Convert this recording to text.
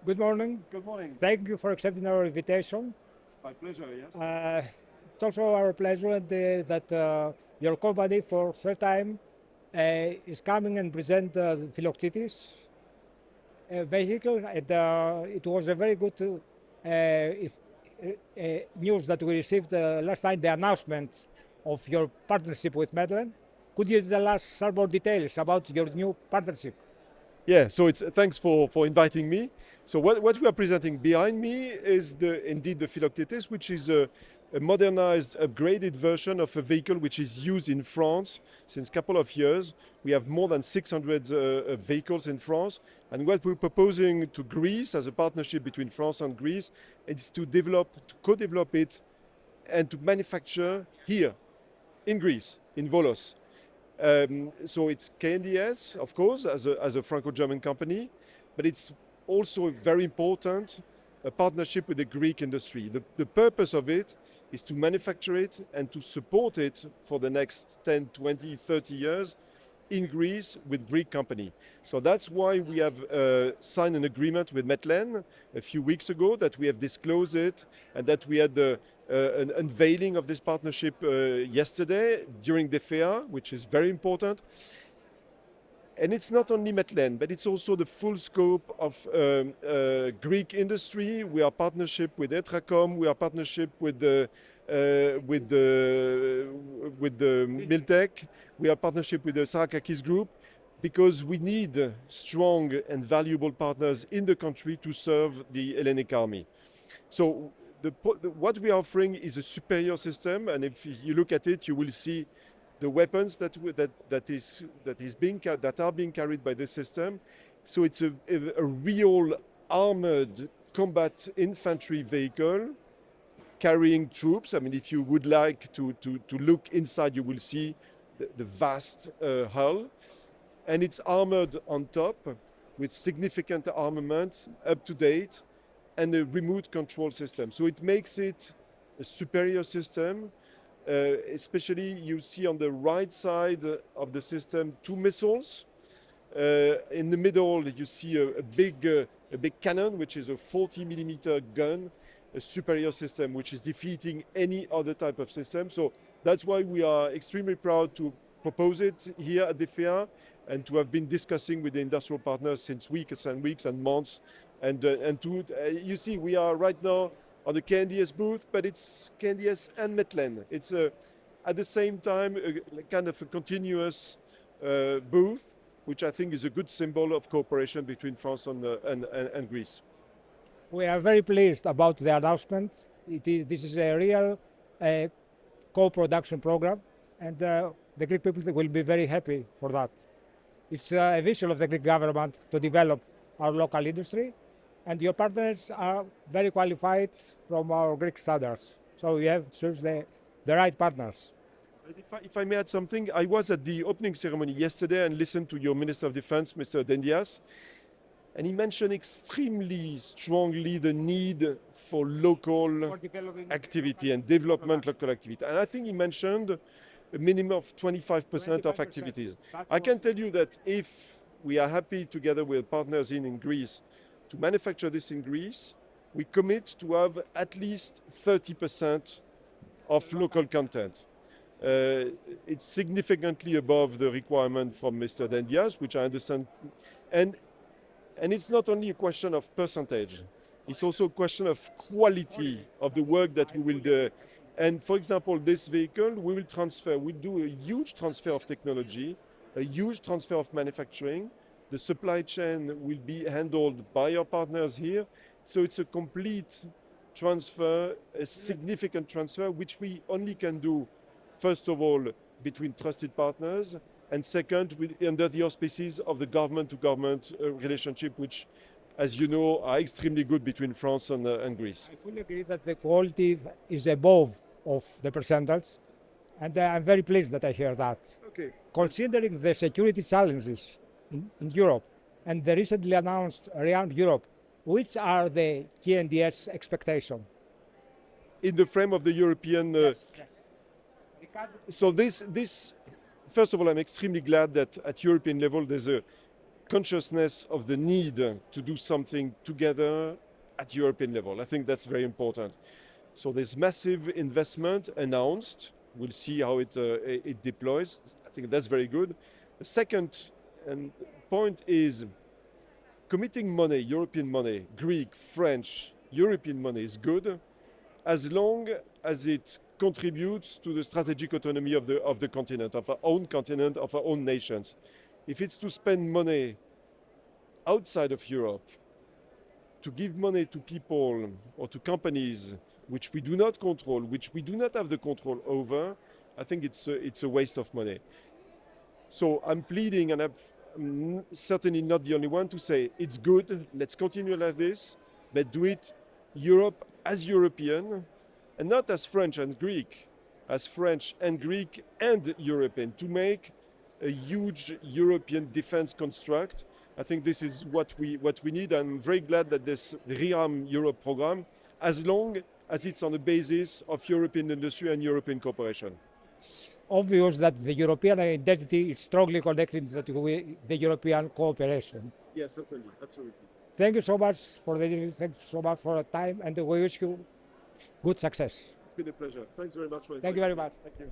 Good morning. Good morning. Thank you for accepting our invitation. It's my pleasure, yes. It's also our pleasure that your company, for third time, is coming and present the Philoctetes vehicle. And, it was a very good news that we received last time, the announcement of your partnership with Medline. Could you tell us some more details about your new partnership? Yeah, so it's thanks for inviting me. So what we are presenting behind me is indeed the Philoctetes, which is a modernized, upgraded version of a vehicle which is used in France since a couple of years. We have more than 600 vehicles in France. And what we're proposing to Greece as a partnership between France and Greece is to co-develop it and to manufacture here in Greece, in Volos. So it's KNDS, of course, as a Franco-German company, but it's also very important, a partnership with the Greek industry. The purpose of it is to manufacture it and to support it for the next 10, 20, 30 years in Greece with Greek company. So that's why we have signed an agreement with Medline a few weeks ago, that we have disclosed it, and that we had an unveiling of this partnership yesterday during DEFEA, which is very important. And it's not only Medline, but it's also the full scope of Greek industry. We are partnership with Etracom, we are partnership with the Miltech, we are partnership with the Sarakakis Group, because we need strong and valuable partners in the country to serve the Hellenic army. So what we are offering is a superior system, and if you look at it, you will see the weapons that are being carried by the system. So it's a real armored combat infantry vehicle carrying troops. I mean, if you would like to look inside, you will see the vast hull. And it's armored on top with significant armament, up to date, and a remote control system. So it makes it a superior system. Especially you see on the right side of the system 2 missiles. In the middle you see a big cannon, which is a 40mm gun, a superior system which is defeating any other type of system. So that's why we are extremely proud to propose it here at DEFEA and to have been discussing with the industrial partners since weeks and months. You see, we are right now on the KNDS booth, but it's KNDS and Medline. It's at the same time a kind of a continuous booth, which I think is a good symbol of cooperation between France and Greece. We are very pleased about the announcement. This is a real co-production program, and the Greek people will be very happy for that. It's a vision of the Greek government to develop our local industry, and your partners are very qualified from our Greek standards. So you have to choose the right partners. If I may add something, I was at the opening ceremony yesterday and listened to your Minister of Defense, Mr. Dendias, and he mentioned extremely strongly the need for local activity and development local activity. And I think he mentioned a minimum of 25% of activities. I can tell you that if we are happy together with partners in Greece to manufacture this in Greece, we commit to have at least 30% of local content. It's significantly above the requirement from Mr. Dendias, which I understand. And it's not only a question of percentage, it's also a question of quality of the work that we will do. And for example, this vehicle, we'll do a huge transfer of technology, a huge transfer of manufacturing. The supply chain will be handled by our partners here. So it's a complete transfer, a significant transfer, which we only can do, first of all, between trusted partners, and second, under the auspices of the government-to-government relationship, which, as you know, are extremely good between France and Greece. I fully agree that the quality is above of the percentage, and I'm very pleased that I hear that. Okay. Considering the security challenges in Europe and the recently announced around Europe, which are the KNDS expectations? In the frame of the European... So this, first of all, I'm extremely glad that at European level there's a consciousness of the need to do something together at European level. I think that's very important. So there's massive investment announced. We'll see how it deploys. I think that's very good. The second point is committing money, European money, Greek, French, European money is good as long as it contributes to the strategic autonomy of the continent, of our own continent, of our own nations. If it's to spend money outside of Europe, to give money to people or to companies which we do not control, which we do not have the control over, I think it's a waste of money. So I'm pleading, and I'm certainly not the only one, to say it's good, let's continue like this, but do it Europe as European, and not as French and Greek, as French and Greek and European, to make a huge European defense construct. I think this is what we need. I'm very glad that this ReArm Europe program, as long as it's on the basis of European industry and European cooperation. Obvious that the European identity is strongly connected with the European cooperation. Yes, certainly, absolutely. Thank you so much for the time, and we wish you good success. It's been a pleasure. Thanks very much for Thank you very much. Thank you.